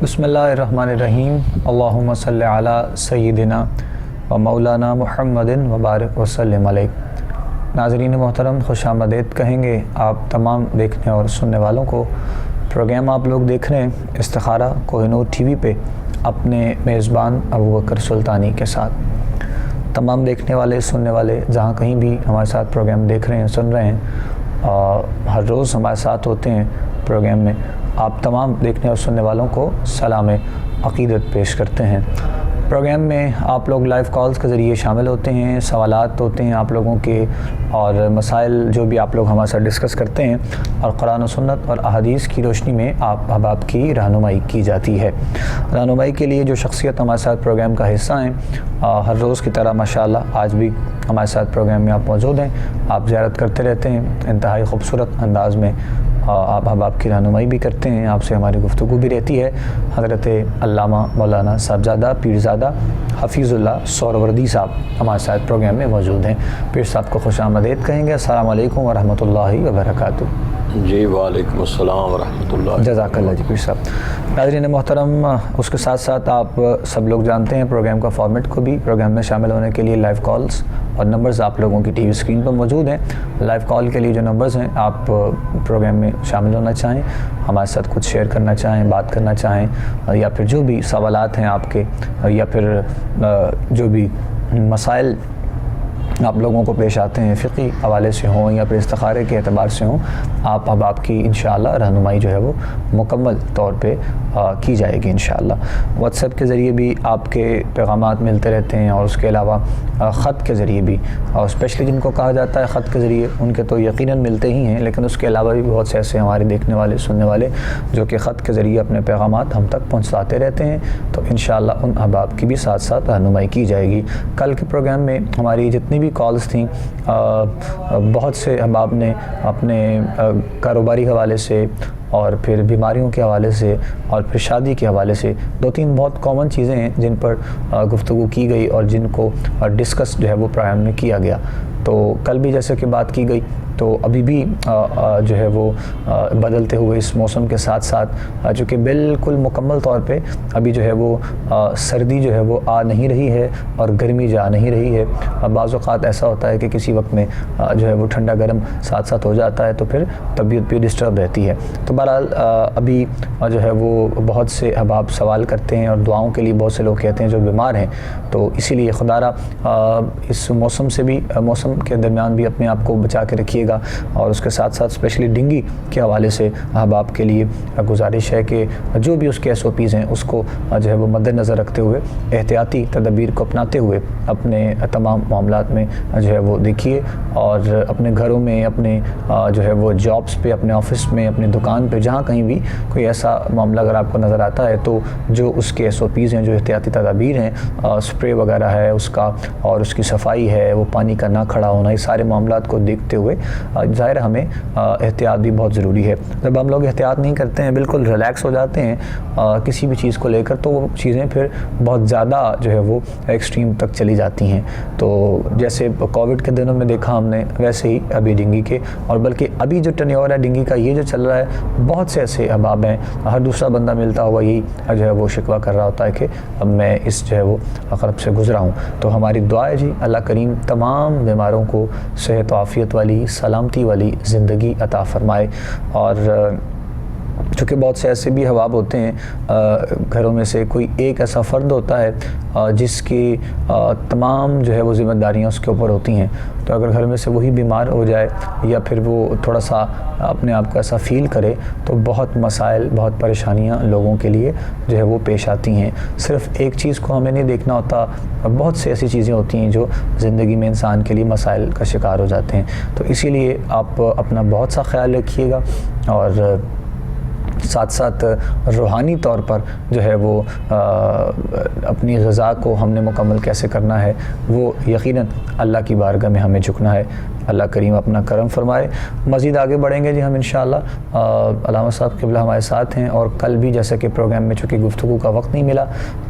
بسم اللہ الرحمن الرحیم اللہم صلی علی سیدنا و مولانا محمد وبارک وسلم علیہ۔ ناظرین محترم، خوش آمدید کہیں گے آپ تمام دیکھنے اور سننے والوں کو۔ پروگرام آپ لوگ دیکھ رہے ہیں استخارہ کوہ نور ٹی وی پہ اپنے میزبان ابوبکر سلطانی کے ساتھ۔ تمام دیکھنے والے سننے والے جہاں کہیں بھی ہمارے ساتھ پروگرام دیکھ رہے ہیں سن رہے ہیں، ہر روز ہمارے ساتھ ہوتے ہیں پروگرام میں، آپ تمام دیکھنے اور سننے والوں کو سلام عقیدت پیش کرتے ہیں۔ پروگرام میں آپ لوگ لائیو کالز کے ذریعے شامل ہوتے ہیں، سوالات ہوتے ہیں آپ لوگوں کے، اور مسائل جو بھی آپ لوگ ہمارے ساتھ ڈسکس کرتے ہیں، اور قرآن و سنت اور احادیث کی روشنی میں آپ احباب کی رہنمائی کی جاتی ہے۔ رہنمائی کے لیے جو شخصیت ہمارے ساتھ پروگرام کا حصہ ہیں، ہر روز کی طرح ماشاءاللہ آج بھی ہمارے ساتھ پروگرام میں آپ موجود ہیں، آپ زیارت کرتے رہتے ہیں، انتہائی خوبصورت انداز میں آپ احباب کی رہنمائی بھی کرتے ہیں، آپ سے ہماری گفتگو بھی رہتی ہے۔ حضرت علامہ مولانا صاحبزادہ پیرزادہ حفیظ اللہ سہروردی صاحب ہمارے ساتھ پروگرام میں موجود ہیں۔ پیر صاحب کو خوش آمدید کہیں گے۔ السلام علیکم ورحمۃ اللہ وبرکاتہ۔ جی وعلیکم السلام ورحمۃ اللہ۔ جزاک اللہ جی پیر صاحب۔ ناظرین محترم، اس کے ساتھ ساتھ آپ سب لوگ جانتے ہیں پروگرام کا فارمیٹ کو بھی۔ پروگرام میں شامل ہونے کے لیے لائیو کالز اور نمبرز آپ لوگوں کی ٹی وی اسکرین پر موجود ہیں۔ لائیو کال کے لیے جو نمبرز ہیں، آپ پروگرام میں شامل ہونا چاہیں، ہمارے ساتھ کچھ شیئر کرنا چاہیں، بات کرنا چاہیں، یا پھر جو بھی سوالات ہیں آپ کے، یا پھر جو بھی مسائل آپ لوگوں کو پیش آتے ہیں فقہی حوالے سے ہوں یا پھر استخارے کے اعتبار سے ہوں، آپ کی انشاءاللہ رہنمائی جو ہے وہ مکمل طور پہ کی جائے گی انشاءاللہ۔ واٹس ایپ کے ذریعے بھی آپ کے پیغامات ملتے رہتے ہیں، اور اس کے علاوہ خط کے ذریعے بھی، اور اسپیشلی جن کو کہا جاتا ہے خط کے ذریعے، ان کے تو یقیناً ملتے ہی ہیں، لیکن اس کے علاوہ بھی بہت سے ایسے ہمارے دیکھنے والے سننے والے جو کہ خط کے ذریعے اپنے پیغامات ہم تک پہنچاتے رہتے ہیں، تو انشاءاللہ ان احباب کی بھی ساتھ ساتھ رہنمائی کی جائے گی۔ کل کے پروگرام میں ہماری جتنی بھی کالز تھیں، بہت سے احباب نے اپنے کاروباری حوالے سے، اور پھر بیماریوں کے حوالے سے، اور پھر شادی کے حوالے سے، دو تین بہت کامن چیزیں ہیں جن پر گفتگو کی گئی اور جن کو ڈسکس جو ہے وہ پروگرام میں کیا گیا۔ تو کل بھی جیسے کہ بات کی گئی، تو ابھی بھی جو ہے وہ بدلتے ہوئے اس موسم کے ساتھ ساتھ، چونکہ بالکل مکمل طور پہ ابھی جو ہے وہ سردی جو ہے وہ آ نہیں رہی ہے اور گرمی جا نہیں رہی ہے۔ بعض اوقات ایسا ہوتا ہے کہ کسی وقت میں جو ہے وہ ٹھنڈا گرم ساتھ ساتھ ہو جاتا ہے، تو پھر طبیعت بھی ڈسٹرب رہتی ہے۔ تو بہرحال ابھی جو ہے وہ بہت سے احباب سوال کرتے ہیں، اور دعاؤں کے لیے بہت سے لوگ کہتے ہیں جو بیمار ہیں، تو اسی لیے خدا را اس موسم سے بھی، موسم کے درمیان بھی اپنے آپ کو بچا کے رکھیے گا، اور اس کے ساتھ ساتھ اسپیشلی ڈینگی کے حوالے سے احباب کے لیے گزارش ہے کہ جو بھی اس کے SOPs ہیں اس کو جو ہے وہ مد نظر رکھتے ہوئے، احتیاطی تدابیر کو اپناتے ہوئے اپنے تمام معاملات میں جو ہے وہ دیکھیے، اور اپنے گھروں میں، اپنے جو ہے وہ جابس پہ، اپنے آفس میں، اپنے دکان پہ، جہاں کہیں بھی کوئی ایسا معاملہ اگر آپ کو نظر آتا ہے، تو جو اس کے SOPs ہیں، جو احتیاطی تدابیر ہیں، اسپرے وغیرہ ہے اس کا، اور اس کی صفائی ہے، وہ پانی کا نہ کھڑا ہونا، یہ سارے معاملات کو دیکھتے ہوئے ظاہر ہمیں احتیاط بھی بہت ضروری ہے۔ جب ہم لوگ احتیاط نہیں کرتے ہیں، بالکل ریلیکس ہو جاتے ہیں کسی بھی چیز کو لے کر، تو وہ چیزیں پھر بہت زیادہ جو ہے وہ ایکسٹریم تک چلی جاتی ہیں۔ تو جیسے کووڈ کے دنوں میں دیکھا ہم نے، ویسے ہی ابھی ڈینگی کے، اور بلکہ ابھی جو ٹرنیور ہے ڈینگی کا، یہ جو چل رہا ہے، بہت سے ایسے احباب ہیں، ہر دوسرا بندہ ملتا ہوا یہی جو ہے وہ شکوہ کر رہا ہوتا ہے کہ اب میں اس جو ہے وہ عقرب سے گزرا ہوں۔ تو ہماری دعا ہے جی، اللہ کریم تمام بیماروں کو صحت و عافیت والی، سلامتی والی زندگی عطا فرمائے۔ اور چونکہ بہت سے ایسے بھی احباب ہوتے ہیں، گھروں میں سے کوئی ایک ایسا فرد ہوتا ہے جس کی تمام جو ہے وہ ذمہ داریاں اس کے اوپر ہوتی ہیں، تو اگر گھر میں سے وہی بیمار ہو جائے، یا پھر وہ تھوڑا سا اپنے آپ کو ایسا فیل کرے، تو بہت مسائل، بہت پریشانیاں لوگوں کے لیے جو ہے وہ پیش آتی ہیں۔ صرف ایک چیز کو ہمیں نہیں دیکھنا ہوتا، بہت سی ایسی چیزیں ہوتی ہیں جو زندگی میں انسان کے لیے مسائل کا شکار ہو جاتے ہیں۔ تو اسی لیے آپ اپنا بہت سا خیال رکھیے گا، اور ساتھ ساتھ روحانی طور پر جو ہے وہ اپنی غذا کو ہم نے مکمل کیسے کرنا ہے، وہ یقیناً اللہ کی بارگاہ میں ہمیں جھکنا ہے۔ اللہ کریم اپنا کرم فرمائے۔ مزید آگے بڑھیں گے جی ہم انشاءاللہ۔ علامہ صاحب قبلہ ہمارے ساتھ ہیں، اور کل بھی جیسا کہ پروگرام میں چونکہ گفتگو کا وقت نہیں ملا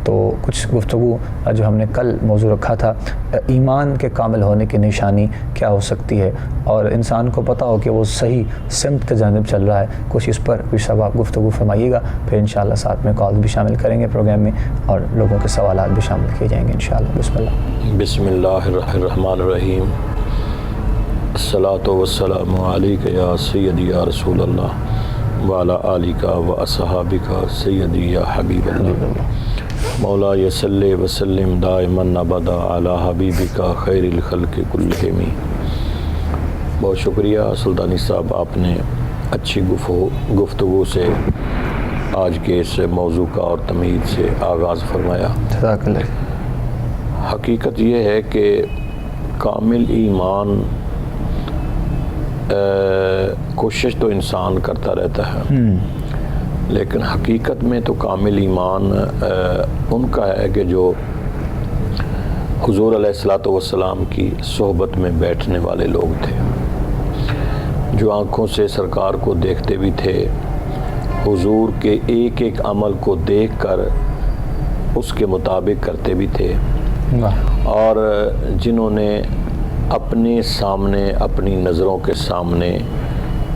تو کچھ گفتگو جو ہم نے کل موضوع رکھا تھا، ایمان کے کامل ہونے کی نشانی کیا ہو سکتی ہے، اور انسان کو پتہ ہو کہ وہ صحیح سمت کی جانب چل رہا ہے، کچھ اس پر بھی سب آپ گفتگو فرمائیے گا، پھر انشاءاللہ ساتھ میں کال بھی شامل کریں گے پروگرام میں، اور لوگوں کے سوالات بھی شامل کیے جائیں گے انشاءاللہ۔ بسم اللہ۔ بسم اللہ الرحمن الرحیم۔ الصلاۃ والسلام علیک یا سیدی یا رسول اللہ وعلی آلک و اصحابک سیدی یا حبیب اللہ، مولا صلی وسلم دائما ابدا علی حبیبک خیر الخلق کلہم۔ بہت شکریہ سلطانی صاحب، آپ نے اچھی گفتگو سے آج کے اس موضوع کا اور تمہید سے آغاز فرمایا۔ جزاک اللہ۔ حقیقت یہ ہے کہ کامل ایمان کوشش تو انسان کرتا رہتا ہے، لیکن حقیقت میں تو کامل ایمان ان کا ہے کہ جو حضور علیہ الصلوۃ والسلام کی صحبت میں بیٹھنے والے لوگ تھے، جو آنکھوں سے سرکار کو دیکھتے بھی تھے، حضور کے ایک ایک عمل کو دیکھ کر اس کے مطابق کرتے بھی تھے، اور جنہوں نے اپنے سامنے اپنی نظروں کے سامنے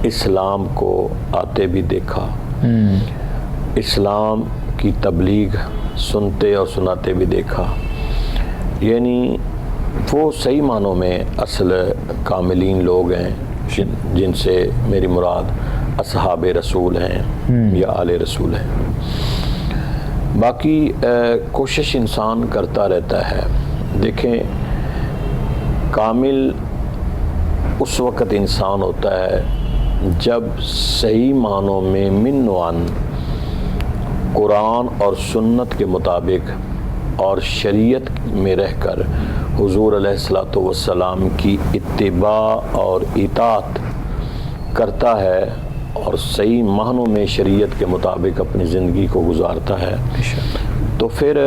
اسلام کو آتے بھی دیکھا، اسلام کی تبلیغ سنتے اور سناتے بھی دیکھا، یعنی وہ صحیح معنوں میں اصل کاملین لوگ ہیں، جن سے میری مراد اصحاب رسول ہیں یا آل رسول ہیں۔ باقی کوشش انسان کرتا رہتا ہے۔ دیکھیں، کامل اس وقت انسان ہوتا ہے جب صحیح معنوں میں من و عن قرآن اور سنت کے مطابق اور شریعت میں رہ کر حضور علیہ الصلوۃ والسلام کی اتباع اور اطاعت کرتا ہے، اور صحیح معنوں میں شریعت کے مطابق اپنی زندگی کو گزارتا ہے، تو پھر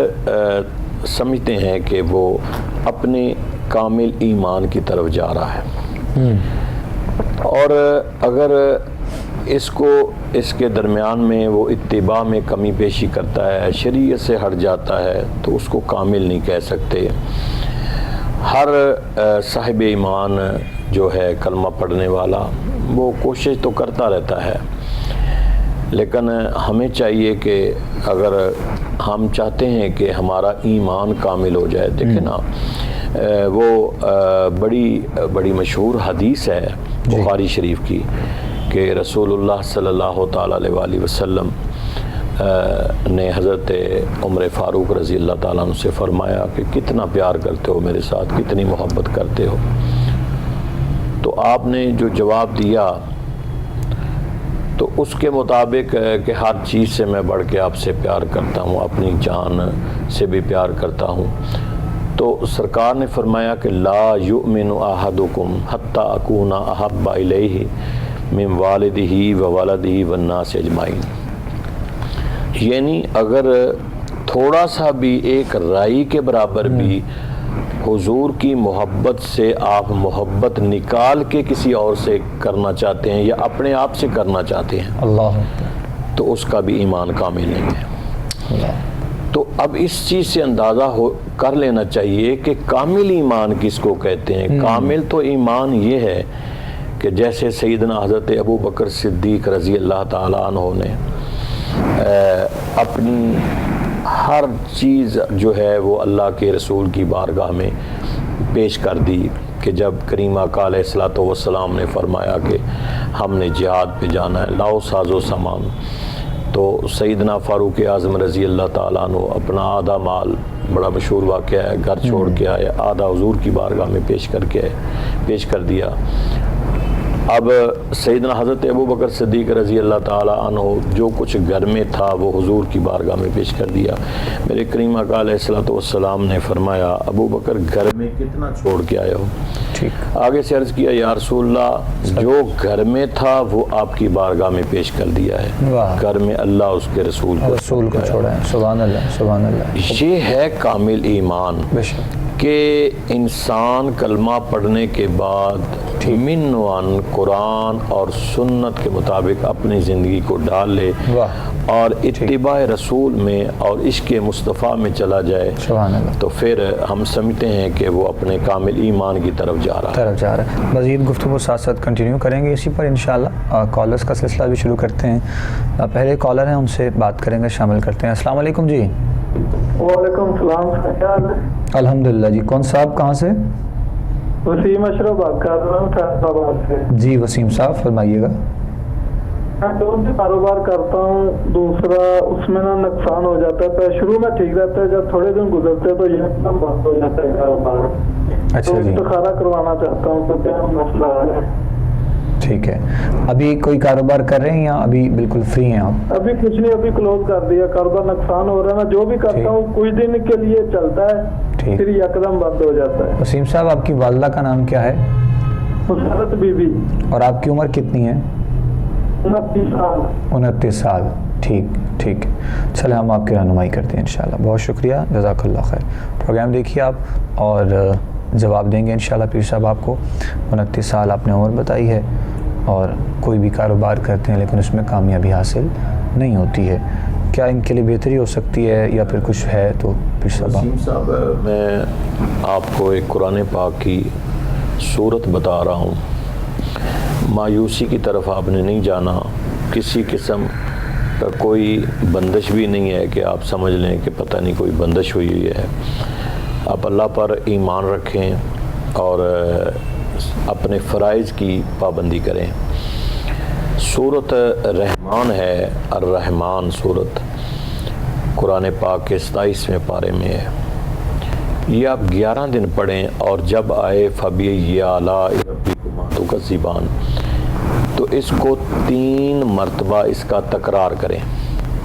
سمجھتے ہیں کہ وہ اپنے کامل ایمان کی طرف جا رہا ہے۔ اور اگر اس کے درمیان میں وہ اتباع میں کمی پیشی کرتا ہے، شریعت سے ہٹ جاتا ہے، تو اس کو کامل نہیں کہہ سکتے۔ ہر صاحب ایمان جو ہے کلمہ پڑھنے والا، وہ کوشش تو کرتا رہتا ہے، لیکن ہمیں چاہیے کہ اگر ہم چاہتے ہیں کہ ہمارا ایمان کامل ہو جائے، دیکھیں نا، وہ بڑی مشہور حدیث ہے بخاری شریف کی کہ رسول اللہ صلی اللہ تعالیٰ علیہ وسلم نے حضرت عمر فاروق رضی اللہ تعالیٰ عنہ سے فرمایا کہ کتنا پیار کرتے ہو میرے ساتھ، کتنی محبت کرتے ہو، تو آپ نے جو جواب دیا تو اس کے مطابق کہ ہر چیز سے میں بڑھ کے آپ سے پیار کرتا ہوں، اپنی جان سے بھی پیار کرتا ہوں، تو سرکار نے فرمایا کہ لا یؤمن احدکم حتی اکون احب الیہ من والدہ و ولدہ والناس اجمعین، یعنی اگر تھوڑا سا بھی ایک رائی کے برابر بھی حضور کی محبت سے آپ محبت نکال کے کسی اور سے کرنا چاہتے ہیں یا اپنے آپ سے کرنا چاہتے ہیں، اللہ، تو اس کا بھی ایمان کامل نہیں ہے۔ تو اب اس چیز سے اندازہ کر لینا چاہیے کہ کامل ایمان کس کو کہتے ہیں۔ کامل تو ایمان یہ ہے کہ جیسے سیدنا حضرت ابو بکر صدیق رضی اللہ تعالیٰ عنہ نے اپنی ہر چیز جو ہے وہ اللہ کے رسول کی بارگاہ میں پیش کر دی، کہ جب کریم آقا علیہ الصلوۃ والسلام نے فرمایا کہ ہم نے جہاد پہ جانا ہے، لاؤ ساز و سامان، تو سیدنا فاروق اعظم رضی اللہ تعالیٰ عنہ اپنا آدھا مال، بڑا مشہور واقعہ ہے، گھر چھوڑ کے آئے، آدھا حضور کی بارگاہ میں پیش کر دیا۔ اب سیدنا حضرت ابو بکر صدیق رضی اللہ تعالیٰ عنہ جو کچھ گھر میں تھا وہ حضور کی بارگاہ میں پیش کر دیا۔ میرے کریم آقا علیہ الصلوۃ والسلام نے فرمایا ابو بکر گھر میں کتنا چھوڑ کے آئے ہو؟ ٹھیک، آگے سے عرض کیا یا رسول اللہ جو گھر میں تھا وہ آپ کی بارگاہ میں پیش کر دیا ہے، گھر میں اللہ اس کے رسول کو چھوڑا ہے۔ سبحان اللہ، سبحان اللہ، یہ ہے کامل ایمان۔ کہ انسان کلمہ پڑھنے کے بعد من وان قرآن اور سنت کے مطابق اپنی زندگی کو ڈال لے اور اتباع رسول میں اور عشق مصطفیٰ میں چلا جائے تو پھر ہم سمجھتے ہیں کہ وہ اپنے کامل ایمان کی طرف جا رہا ہے. مزید گفتگو ساتھ ساتھ کنٹینیو کریں گے اسی پر انشاءاللہ. کالرز کا سلسلہ بھی شروع کرتے ہیں. پہلے کالر ہیں ان سے بات کریں گے, شامل کرتے ہیں. السلام علیکم جی. وعلیکم السلام. الحمدللہ جی. کون صاحب کہاں سے؟ وسیم اشرف بات کر رہا ہوں فیصل آباد سے. جی وسیم صاحب فرمائیے گا. میں دونوں سے کاروبار کرتا ہوں, دوسرا اس میں نا نقصان ہو جاتا ہے. شروع میں ٹھیک رہتا ہے, جب تھوڑے دن گزرتے تو یہ بند ہو جاتا ہے کاروبار. اچھا جی. استخارہ کروانا چاہتا ہوں تو کیا مسئلہ ہے؟ ٹھیک ہے. ابھی کوئی کاروبار کر رہے ہیں یا ابھی بالکل فری ہیں آپ؟ ابھی کچھ نہیں, ابھی کلوز کر دیا. کاروبار نقصان ہو رہا ہے. میں جو بھی کرتا ہوں کچھ دن کے لیے چلتا ہے, پھر یکدم بند ہو جاتا ہے. وسیم صاحب آپ کی والدہ کا نام کیا ہے؟ مسرت بی بی. اور آپ کی عمر کتنی ہے؟ 29 سال. 29 سال. ٹھیک. چلے ہم آپ کی رہنمائی کرتے ہیں انشاءاللہ. بہت شکریہ, جزاک اللہ خیر. پروگرام دیکھیے آپ اور جواب دیں گے انشاءاللہ. پیر صاحب آپ کو 29 سال آپ نے عمر بتائی ہے اور کوئی بھی کاروبار کرتے ہیں لیکن اس میں کامیابی حاصل نہیں ہوتی ہے. کیا ان کے لیے بہتری ہو سکتی ہے یا پھر کچھ ہے تو پیر صاحب میں آپ کو ایک قرآن پاک کی صورت بتا رہا ہوں. مایوسی کی طرف آپ نے نہیں جانا. کسی قسم کا کوئی بندش بھی نہیں ہے کہ آپ سمجھ لیں کہ پتہ نہیں کوئی بندش ہوئی ہے. آپ اللہ پر ایمان رکھیں اور اپنے فرائض کی پابندی کریں. سورت رحمان ہے, الرحمن سورت قرآن پاک کے 27ویں پارے میں ہے. یہ آپ 11 دن پڑھیں اور جب آئے فَبِأَيِّ آلَاءِ رَبِّكُمَا تُكَذِّبَانِ تو اس کو 3 مرتبہ اس کا تکرار کریں,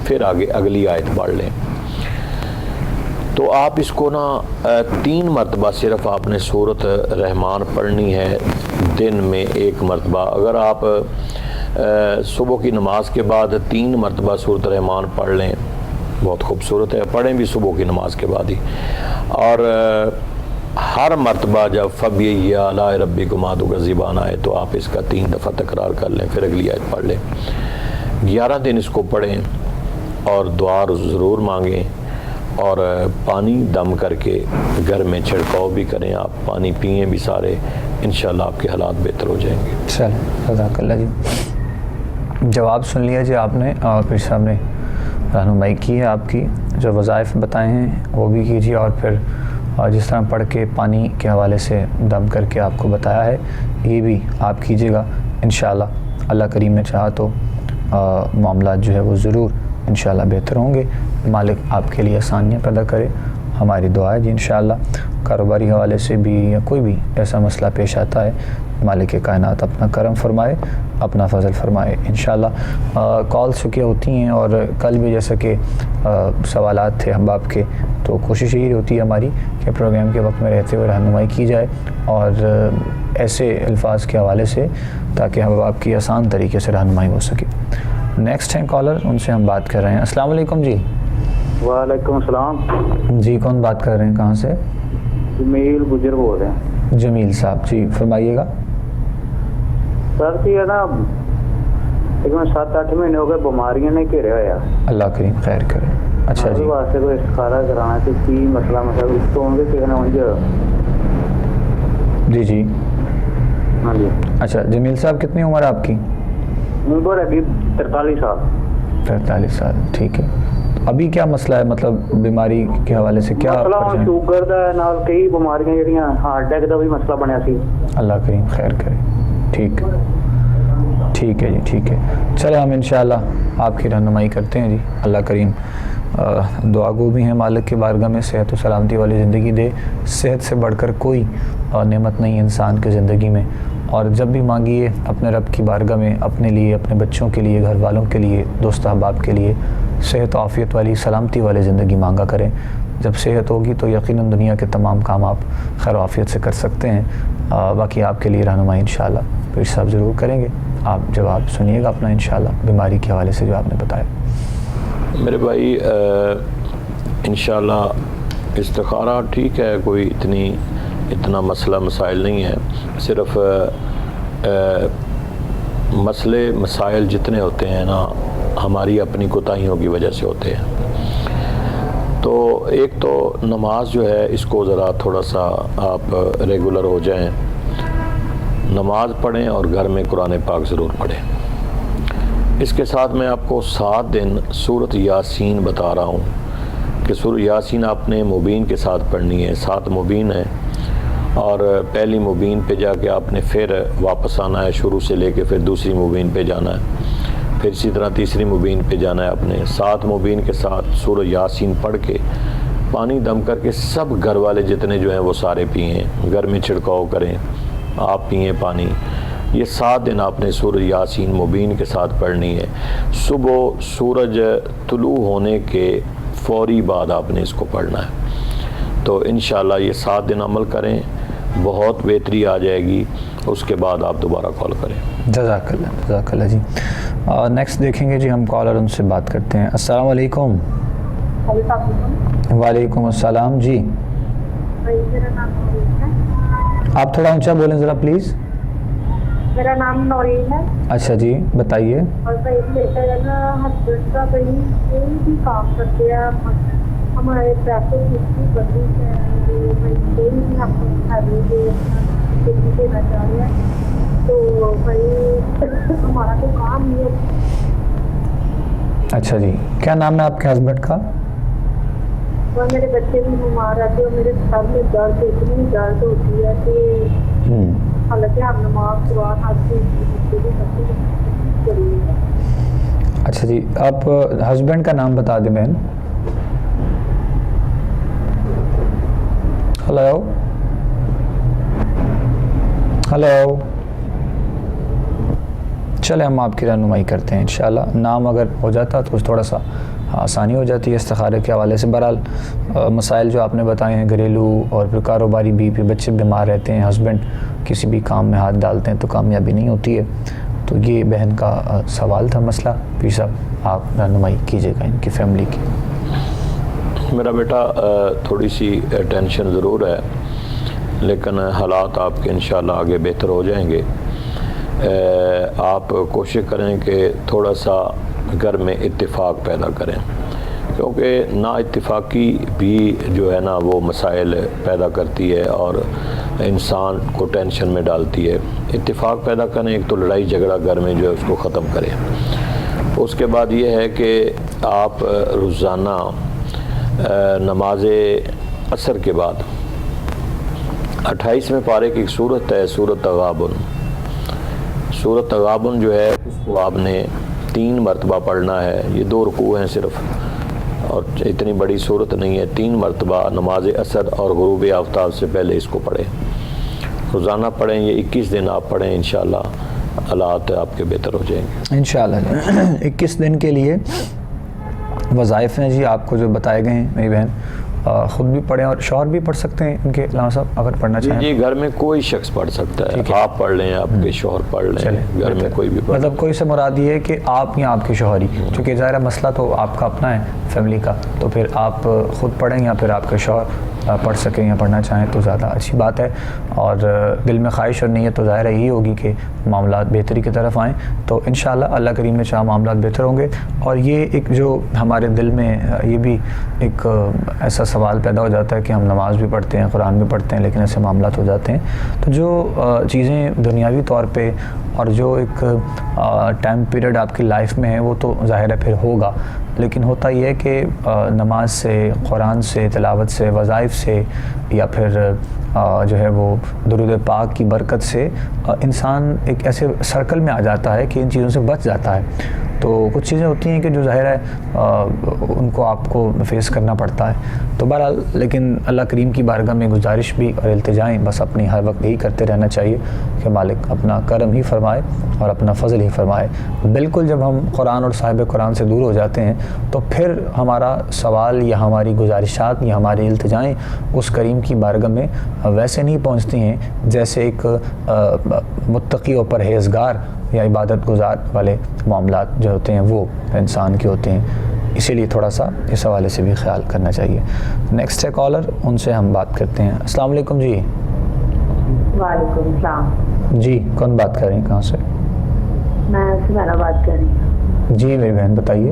پھر آگے اگلی آیت پڑھ لیں. تو آپ اس کو نا 3 مرتبہ صرف آپ نے سورت رحمان پڑھنی ہے, دن میں 1 مرتبہ. اگر آپ صبح کی نماز کے بعد 3 مرتبہ سورت رحمان پڑھ لیں بہت خوبصورت ہے, پڑھیں بھی صبح کی نماز کے بعد ہی. اور ہر مرتبہ جب فَبِأَيِّ آلَاءِ رَبِّكُمَا تُكَذِّبَانِ آئے تو آپ اس کا 3 دفعہ تکرار کر لیں, پھر اگلی آیت پڑھ لیں. 11 دن اس کو پڑھیں اور دعا ضرور مانگیں اور پانی دم کر کے گھر میں چھڑکاؤ بھی کریں. آپ پانی پئیں بھی سارے, انشاءاللہ آپ کے حالات بہتر ہو جائیں گے. چل جزاک اللہ جی. جواب سن لیا جی آپ نے اور پھر صاحب نے رہنمائی کی ہے. آپ کی جو وظائف بتائے ہیں وہ بھی کیجیے اور پھر جس طرح پڑھ کے پانی کے حوالے سے دم کر کے آپ کو بتایا ہے یہ بھی آپ کیجیے گا انشاءاللہ. اللہ کریم نے چاہا تو معاملات جو ہے وہ ضرور انشاءاللہ بہتر ہوں گے. مالک آپ کے لیے آسانیاں پیدا کرے, ہماری دعا ہے جی انشاءاللہ. کاروباری حوالے سے بھی یا کوئی بھی ایسا مسئلہ پیش آتا ہے مالک کائنات اپنا کرم فرمائے, اپنا فضل فرمائے انشاءاللہ. کالس چکے ہوتی ہیں اور کل بھی جیسا کہ سوالات تھے احباب کے, تو کوشش یہی ہوتی ہے ہماری کہ پروگرام کے وقت میں رہتے ہوئے رہنمائی کی جائے اور ایسے الفاظ کے حوالے سے تاکہ احباب کی آسان طریقے سے رہنمائی ہو سکے. نیکسٹ ہیں کالر, ان سے ہم بات کر رہے ہیں. السلام علیکم جی. وعلیکم السلام. جی کون بات کر رہے ہیں, کہاں سے؟ جمیل گجر بول رہے ہیں. جمیل صاحب جی فرمائیے گا. سر جی ہے نا, تقریباً 7-8 مہینے ہو گئے بیماریاں نے گھیرے ہوا. اللہ کریم خیر کرے. اچھا جی. واسطے کوئی استخارہ کرانا تھی, کی مسئلہ اس تو ہوں گے کسی نے جی. ہاں جی. اچھا جمیل صاحب کتنی عمر ہے آپ کی؟ عمر ہے 43 سال. 43 سال. ٹھیک ہے. ابھی کیا مسئلہ ہے, مطلب بیماری کے حوالے سے کیا مسئلہ؟ شوگر دا ہے, نال کئی بیماریاں جڑیاں, ہارٹ اٹیک دا بھی مسئلہ بنیا سی. اللہ کریم خیر کرے. ٹھیک ہے جی. ٹھیک ہے. چلے ہم انشاءاللہ آپ کی رہنمائی کرتے ہیں جی. اللہ کریم دعا گو بھی ہیں, مالک کی بارگاہ میں صحت و سلامتی والی زندگی دے. صحت سے بڑھ کر کوئی نعمت نہیں انسان کی زندگی میں, اور جب بھی مانگیے اپنے رب کی بارگاہ میں اپنے لیے, اپنے بچوں کے لیے, گھر والوں کے لیے, دوست احباب کے لیے صحت و عافیت والی, سلامتی والی زندگی مانگا کریں. جب صحت ہوگی تو یقیناً دنیا کے تمام کام آپ خیر و عافیت سے کر سکتے ہیں. باقی آپ کے لیے رہنمائی انشاءاللہ پیر صاحب ضرور کریں گے. آپ جواب سنیے گا اپنا انشاءاللہ بیماری کے حوالے سے جو آپ نے بتایا. میرے بھائی انشاءاللہ استخارہ ٹھیک ہے، کوئی اتنا مسئلہ مسائل نہیں ہے، صرف مسئلے مسائل جتنے ہوتے ہیں نا ہماری اپنی کوتاہیوں کی وجہ سے ہوتے ہیں۔ تو ایک تو نماز جو ہے اس کو ذرا تھوڑا سا آپ ریگولر ہو جائیں، نماز پڑھیں اور گھر میں قرآن پاک ضرور پڑھیں۔ اس کے ساتھ میں آپ کو 7 دن سورۃ یاسین بتا رہا ہوں کہ سورۃ یاسین آپ نے مبین کے ساتھ پڑھنی ہے، 7 مبین ہیں، اور پہلی مبین پہ جا کے آپ نے پھر واپس آنا ہے، شروع سے لے کے پھر دوسری مبین پہ جانا ہے، پھر اسی طرح تیسری مبین پہ جانا ہے آپ نے۔ 7 مبین کے ساتھ سورۃ یاسین پڑھ کے پانی دم کر کے سب گھر والے جتنے جو ہیں وہ سارے پئیں، گھر میں چھڑکاؤ کریں، آپ پئیں پانی۔ یہ 7 دن آپ نے سورۃ یاسین مبین کے ساتھ پڑھنی ہے۔ صبح سورج طلوع ہونے کے فوری بعد آپ نے اس کو پڑھنا ہے۔ تو انشاءاللہ یہ 7 دن عمل کریں، بہت بہتری آ جائے گی، اس کے بعد آپ دوبارہ کال کریں۔ جزاک اللہ جی۔ نیکسٹ دیکھیں گے جی، ہم کالر ان سے بات کرتے ہیں۔ السلام علیکم۔ وعلیکم السلام جی۔ میرا نام نورین ہے۔ آپ تھوڑا اونچا بولیں ذرا پلیز۔ میرا نام نورین ہے۔ اچھا جی بتائیے۔ اور بیٹا ہے نا ہسبینڈ کا کہیں کوئی بھی کام کرتے ہیں، ہمارے پیسے کی بدلی ہے، کوئی بھی ہم دینا چاہ رہے ہیں، تو بھائی ہمارا تو کام نہیں ہے۔ اچھا جی، کیا نام ہے آپ کے ہسبینڈ کا؟ اور میرے بچے بھی بیمار رہتے اور میرے سر میں درد اتنی درد ہوتی ہے کہ حالانکہ ہم نماز قرآن ہر چیز ضروری ہے۔ اچھا جی، آپ ہسبینڈ کا نام بتا دیں بہن۔ ہلو ہلو، چلے ہم آپ کی رہنمائی کرتے ہیں انشاءاللہ۔ نام اگر ہو جاتا تو تھوڑا سا آسانی ہو جاتی ہے استخارے کے حوالے سے۔ بہرحال مسائل جو آپ نے بتائے ہیں گھریلو اور پھر کاروباری بھی، پھر بچے بیمار رہتے ہیں، ہسبینڈ کسی بھی کام میں ہاتھ ڈالتے ہیں تو کامیابی نہیں ہوتی ہے، تو یہ بہن کا سوال تھا مسئلہ۔ پھر صاحب آپ رہنمائی کیجیے گا ان کی فیملی کی۔ میرا بیٹا تھوڑی سی ٹینشن ضرور ہے، لیکن حالات آپ کے انشاءاللہ آگے بہتر ہو جائیں گے۔ آپ کوشش کریں کہ تھوڑا سا گھر میں اتفاق پیدا کریں، کیونکہ نا اتفاقی بھی جو ہے نا وہ مسائل پیدا کرتی ہے اور انسان کو ٹینشن میں ڈالتی ہے۔ اتفاق پیدا کریں، ایک تو لڑائی جھگڑا گھر میں جو ہے اس کو ختم کریں۔ اس کے بعد یہ ہے کہ آپ روزانہ نماز عصر کے بعد 28ویں پارے کی ایک صورت ہے سورۃ تغابن۔ سورۃ تغابن جو ہے اس کو آپ نے 3 مرتبہ پڑھنا ہے، یہ 2 رکوع ہیں صرف، اور اتنی بڑی صورت نہیں ہے۔ 3 مرتبہ نماز عصر اور غروب آفتاب سے پہلے اس کو پڑھیں، روزانہ پڑھیں، یہ 21 دن آپ پڑھیں، انشاءاللہ حالات آپ کے بہتر ہو جائیں گے انشاءاللہ۔ 21 دن کے لیے وظائف ہیں جی آپ کو جو بتائے گئے ہیں میری بہن، خود بھی پڑھیں اور شوہر بھی پڑھ سکتے ہیں ان کے علامہ صاحب اگر پڑھنا چاہیں۔ جی گھر میں کوئی شخص پڑھ سکتا ہے، آپ پڑھ لیں، آپ کے شوہر پڑھ لیں، گھر میں کوئی بھی پڑھ، مطلب کوئی سے مراد یہ ہے کہ آپ یا آپ کے شوہر ہی، چونکہ ظاہر مسئلہ تو آپ کا اپنا ہے فیملی کا، تو پھر آپ خود پڑھیں یا پھر آپ کے شوہر پڑھ سکیں یا پڑھنا چاہیں تو زیادہ اچھی بات ہے۔ اور دل میں خواہش اور نیت تو ظاہر یہی ہوگی کہ معاملات بہتری کی طرف آئیں، تو انشاءاللہ اللہ کریم نے چاہا معاملات بہتر ہوں گے۔ اور یہ ایک جو ہمارے دل میں یہ بھی ایک ایسا سوال پیدا ہو جاتا ہے کہ ہم نماز بھی پڑھتے ہیں، قرآن بھی پڑھتے ہیں، لیکن ایسے معاملات ہو جاتے ہیں، تو جو چیزیں دنیاوی طور پہ اور جو ایک ٹائم پیریڈ آپ کی لائف میں ہے وہ تو ظاہر ہے پھر ہوگا، لیکن ہوتا یہ ہے کہ نماز سے، قرآن سے، تلاوت سے، وظائف سے، یا پھر جو ہے وہ درود پاک کی برکت سے انسان ایک ایسے سرکل میں آ جاتا ہے کہ ان چیزوں سے بچ جاتا ہے۔ تو کچھ چیزیں ہوتی ہیں کہ جو ظاہر ہے ان کو آپ کو فیس کرنا پڑتا ہے، تو بہرحال لیکن اللہ کریم کی بارگاہ میں گزارش بھی اور التجائیں بس اپنی ہر وقت یہی کرتے رہنا چاہیے کہ مالک اپنا کرم ہی فرمائے اور اپنا فضل ہی فرمائے۔ بالکل جب ہم قرآن اور صاحب قرآن سے دور ہو جاتے ہیں تو پھر ہمارا سوال یا ہماری گزارشات یا ہماری التجائیں اس کریم کی بارگاہ میں ویسے نہیں پہنچتی ہیں جیسے ایک متقی اور پرہیزگار یا عبادت گزار والے معاملات جو ہوتے ہیں وہ انسان کے ہوتے ہیں۔ اسی لیے تھوڑا سا اس حوالے سے بھی خیال کرنا چاہیے. نیکسٹ ہے کالر, ان سے ہم بات کرتے ہیں. السلام علیکم جی. وعلیکم السلام. جی کون بات کر رہے ہیں, کہاں سے؟ میں سمیرا بات کر رہی ہوں. جی میری بہن بتائیے.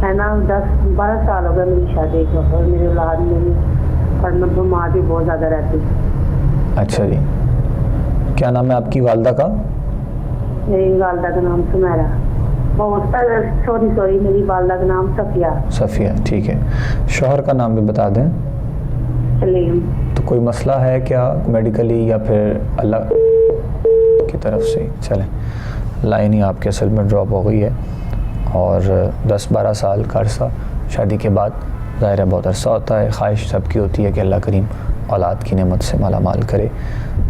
ہے نا 10-12 سال ہو گئے میری شادی کو, اور میری اولاد میری اور میں بیمار بھی بہت زیادہ رہتی. اچھا جی, کیا نام ہے آپ کی والدہ کا؟ میری والدہ کا نام سمیرا. سوری میری والدہ کا نام صفیہ. صفیہ, ٹھیک ہے. شوہر کا نام بھی بتا دیں. سلیم. تو کوئی مسئلہ ہے کیا میڈیکلی یا پھر اللہ کی طرف سے؟ چلیں, لائن ہی آپ کے اصل میں ڈراپ ہو گئی ہے, اور 10-12 سال کا عرصہ شادی کے بعد ظاہر ہے بہت عرصہ ہوتا ہے. خواہش سب کی ہوتی ہے کہ اللہ کریم اولاد کی نعمت سے مالا مال کرے.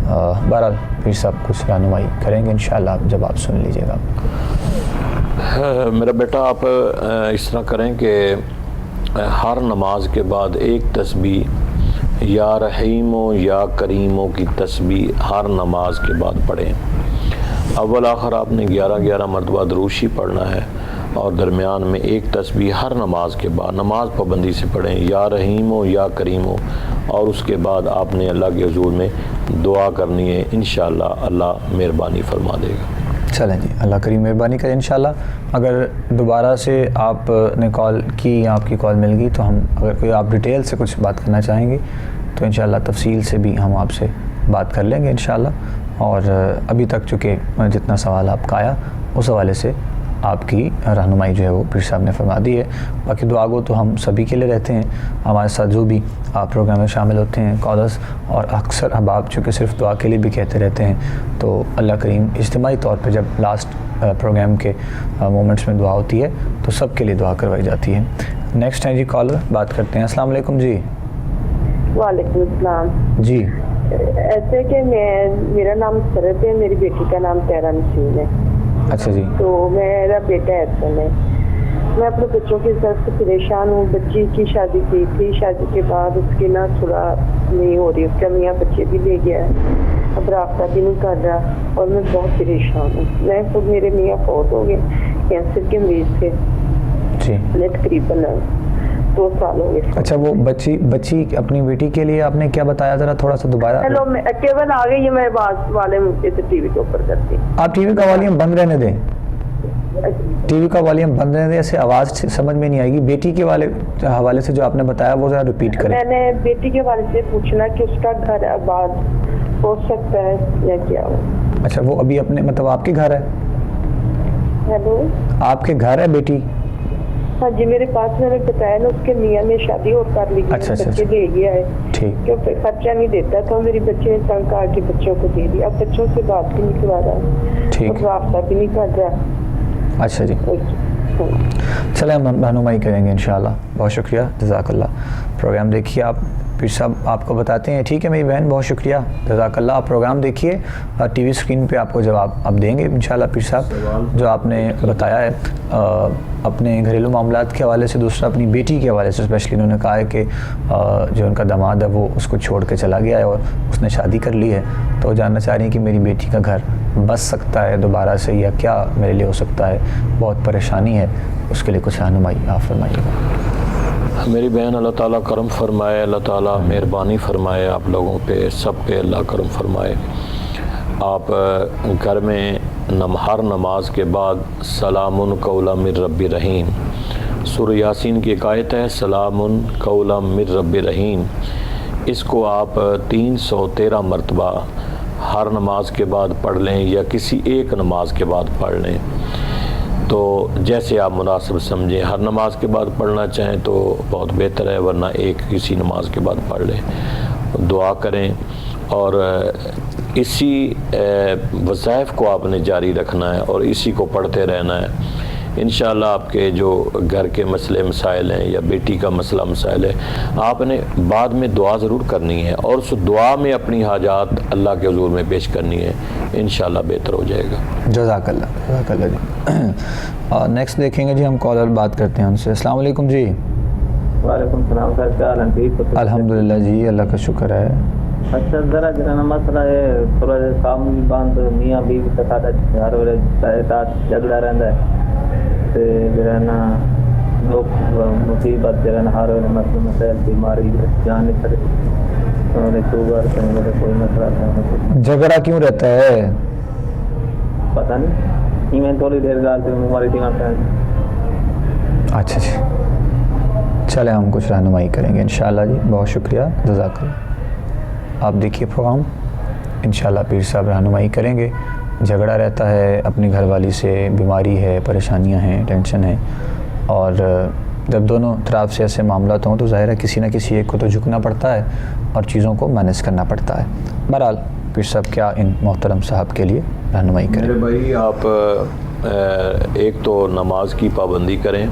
بہرحال پھر سب کچھ رہنمائی کریں گے انشاءاللہ, جب آپ سن لیجیے گا. میرا بیٹا آپ اس طرح کریں کہ ہر نماز کے بعد ایک تسبیح یا رحیمو یا کریمو کی تسبیح ہر نماز کے بعد پڑھیں. اول آخر آپ نے 11 مرتبہ دروشی پڑھنا ہے, اور درمیان میں ایک تسبیح ہر نماز کے بعد نماز پابندی سے پڑھیں, یا رحیمو یا کریمو, اور اس کے بعد آپ نے اللہ کے حضور میں دعا کرنی ہے. انشاءاللہ اللہ مہربانی فرما دے گا. چلیں جی, اللہ کریم مہربانی کرے انشاءاللہ. اگر دوبارہ سے آپ نے کال کی یا آپ کی کال مل گئی تو ہم, اگر کوئی آپ ڈیٹیل سے کچھ بات کرنا چاہیں گے تو انشاءاللہ تفصیل سے بھی ہم آپ سے بات کر لیں گے انشاءاللہ. اور ابھی تک چونکہ جتنا سوال آپ کا آیا اس حوالے سے آپ کی رہنمائی جو ہے وہ پیر صاحب نے فرما دی ہے. باقی دعا گو تو ہم سبھی کے لیے رہتے ہیں. ہمارے ساتھ جو بھی آپ پروگرام میں شامل ہوتے ہیں کالرز, اور اکثر احباب چونکہ صرف دعا کے لیے بھی کہتے رہتے ہیں, تو اللہ کریم اجتماعی طور پہ جب لاسٹ پروگرام کے مومنٹس میں دعا ہوتی ہے تو سب کے لیے دعا کروائی جاتی ہے. نیکسٹ ہے جی کالر, بات کرتے ہیں. السلام علیکم جی. وعلیکم السلام. جی ایسے کہ میرا نام سرد ہے, میری بیٹی کا نام تیرا نسیم ہے. اچھا جی. تو میرا بیٹا احسن ہے. میں اپنے بچوں کی طرف سے پریشان ہوں. بچی کی شادی کی تھی, شادی کے بعد اس کی نا تھوڑا نہیں ہو رہی, اس کا میاں بچے بھی لے گیا ہے, اب رابطہ بھی نہیں کر رہا, اور میں بہت پریشان ہوں. میں خود, میرے میاں فوت ہو گئے, کینسر کے مریض تھے جی. تقریباً 2 سال ہو گئے. اچھا, وہ بچی اپنی بیٹی کے لیے آپ نے کیا بتایا, ذرا تھوڑا سا دوبارہ. ہیلو, میں کیبل آ گئی ہے, میں آواز والے مجھے سے ٹی وی کے اوپر کرتی. آپ ٹی وی کا والیوم بند رہنے دیں, ٹی وی کا والیوم بند رہنے دیں, ایسے آواز سمجھ میں نہیں آئے گی. بیٹی کے حوالے سے جو آپ نے بتایا وہ ذرا ریپیٹ کریں. میں نے بیٹی کے والے سے پوچھنا کہ اس کا گھر آباد ہو سکتا ہے یا کیا ہو. اچھا, وہ ابھی اپنے مطلب آپ کے گھر ہے؟ ہیلو, آپ کے گھر ہے بیٹی؟ ہاں جی, میرے پاس میں نے بتایا نا اس کے میاں نے شادی اور کر لی, بچے لے گیا ہے. ٹھیک. کیونکہ خرچہ نہیں دیتا تھا, میری بچے نے تنگ کر کے بچوں کو دے دیا. اب بچوں سے بات بھی نہیں کروا رہا, ٹھیک, رابطہ بھی نہیں کر رہا. اچھا جی, چلیں ہم رہنمائی کریں گے انشاءاللہ. بہت شکریہ, جزاک اللہ. پروگرام دیکھیے آپ, پیر صاحب آپ کو بتاتے ہیں. ٹھیک ہے میری بہن, بہت شکریہ, جزاک اللہ. آپ پروگرام دیکھیے, ٹی وی اسکرین پہ آپ کو جواب اب دیں گے انشاءاللہ پیر صاحب. جو آپ نے بتایا ہے اپنے گھریلو معاملات کے حوالے سے, دوسرا اپنی بیٹی کے حوالے سے اسپیشلی, انہوں نے کہا ہے کہ جو ان کا داماد ہے وہ اس کو چھوڑ کے چلا گیا ہے اور اس نے شادی کر لی ہے, تو جاننا چاہ رہی ہیں کہ میری بیٹی کا گھر بس سکتا ہے دوبارہ سے, یا کیا میرے لیے ہو سکتا ہے, بہت پریشانی ہے, اس کے لیے کچھ رہنمائی آپ فرمائیے گا. میری بہن, اللہ تعالیٰ کرم فرمائے, اللہ تعالیٰ مہربانی فرمائے آپ لوگوں پہ, سب پہ اللہ کرم فرمائے. آپ گھر میں ہر نماز کے بعد سلام قولا من رب رحیم, سورہ یاسین کی ایک آیت ہے, سلام قولا من رب رحیم, اس کو آپ 313 مرتبہ ہر نماز کے بعد پڑھ لیں یا کسی ایک نماز کے بعد پڑھ لیں, تو جیسے آپ مناسب سمجھیں. ہر نماز کے بعد پڑھنا چاہیں تو بہت بہتر ہے, ورنہ ایک کسی نماز کے بعد پڑھ لیں. دعا کریں, اور اسی وظائف کو آپ نے جاری رکھنا ہے اور اسی کو پڑھتے رہنا ہے. انشاءاللہ آپ کے جو گھر کے مسئلے مسائل ہیں یا بیٹی کا مسئلہ مسائل ہے, آپ نے بعد میں دعا ضرور کرنی ہے, اور اس دعا میں اپنی حاجات اللہ کے حضور میں پیش کرنی ہے. انشاءاللہ بہتر ہو جائے گا. جزاک اللہ, جزاک اللہ جی. نیکسٹ دیکھیں گے جی, ہم کالر بات کرتے ہیں ان سے. السلام علیکم جی. وعلیکم السلام سر, کیا حال ہے؟ الحمدللہ جی, اللہ کا شکر ہے. اچھا, ذرا نا مسئلہ ہے, تھوڑا سا کام باندھ میاں بیوی کا ساتھ ہر ویلے جھگڑا رہتا ہے. سے جو ہے نا دکھ مصیبت جو ہے نا ہر مسئلہ مسائل بیماری جان نہیں سکتی اور شوگر کوئی مسئلہ تھا جھگڑا کیوں رہتا ہے؟ پتہ نہیں میں تھوڑی دیر گال سے ہماری ٹیم پہ اچھا جی، چلیں ہم کچھ رہنمائی کریں گے انشاءاللہ جی. بہت شکریہ، جزاک اللہ. آپ دیکھیے پروگرام، انشاءاللہ پیر صاحب رہنمائی کریں گے. جھگڑا رہتا ہے اپنی گھر والی سے، بیماری ہے، پریشانیاں ہیں، ٹینشن ہے، اور جب دونوں طرف سے ایسے معاملات ہوں تو ظاہر ہے کسی نہ کسی ایک کو تو جھکنا پڑتا ہے اور چیزوں کو مینیج کرنا پڑتا ہے. بہرحال پیر صاحب کیا ان محترم صاحب کے لیے رہنمائی کریں؟ میرے بھائی آپ ایک تو نماز کی پابندی کریں،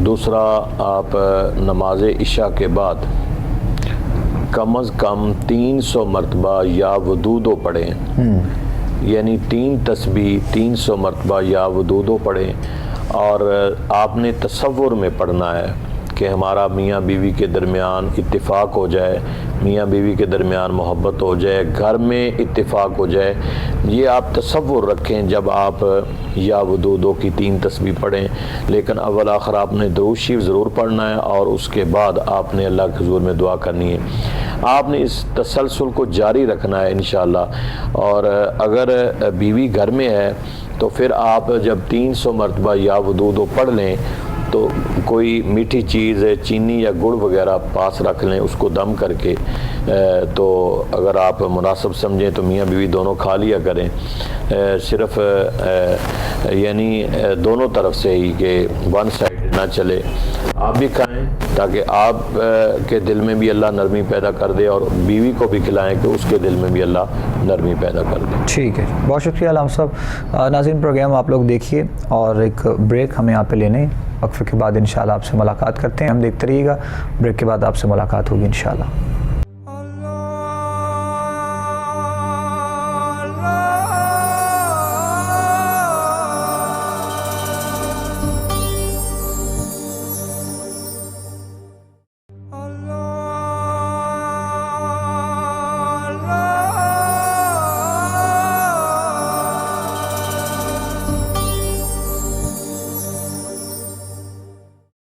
دوسرا آپ نماز عشاء کے بعد کم از کم 300 مرتبہ یا ودودو پڑھیں، یعنی 3 تسبیح 300 مرتبہ یا ودودو پڑھیں. اور آپ نے تصور میں پڑھنا ہے کہ ہمارا میاں بیوی کے درمیان اتفاق ہو جائے، میاں بیوی کے درمیان محبت ہو جائے، گھر میں اتفاق ہو جائے. یہ آپ تصور رکھیں جب آپ یا ودودو کی 3 تسبیح پڑھیں. لیکن اول آخر آپ نے درود شریف ضرور پڑھنا ہے اور اس کے بعد آپ نے اللہ کے حضور میں دعا کرنی ہے. آپ نے اس تسلسل کو جاری رکھنا ہے انشاءاللہ. اور اگر بیوی گھر میں ہے تو پھر آپ جب 300 مرتبہ یا ودودو پڑھ لیں تو کوئی میٹھی چیز چینی یا گڑ وغیرہ پاس رکھ لیں، اس کو دم کر کے. تو اگر آپ مناسب سمجھیں تو میاں بیوی دونوں کھا لیا کریں. صرف یعنی دونوں طرف سے ہی کہ ون سائڈ نہ چلے. آپ بھی کھائیں تاکہ آپ کے دل میں بھی اللہ نرمی پیدا کر دے، اور بیوی کو بھی کھلائیں کہ اس کے دل میں بھی اللہ نرمی پیدا کر دے. ٹھیک ہے، بہت شکریہ علام صاحب. ناظرین پروگرام آپ لوگ دیکھیے اور ایک بریک ہمیں یہاں پہ لینے، وقفے کے بعد انشاءاللہ آپ سے ملاقات کرتے ہیں. ہم دیکھتے رہیے گا، بریک کے بعد آپ سے ملاقات ہوگی انشاءاللہ.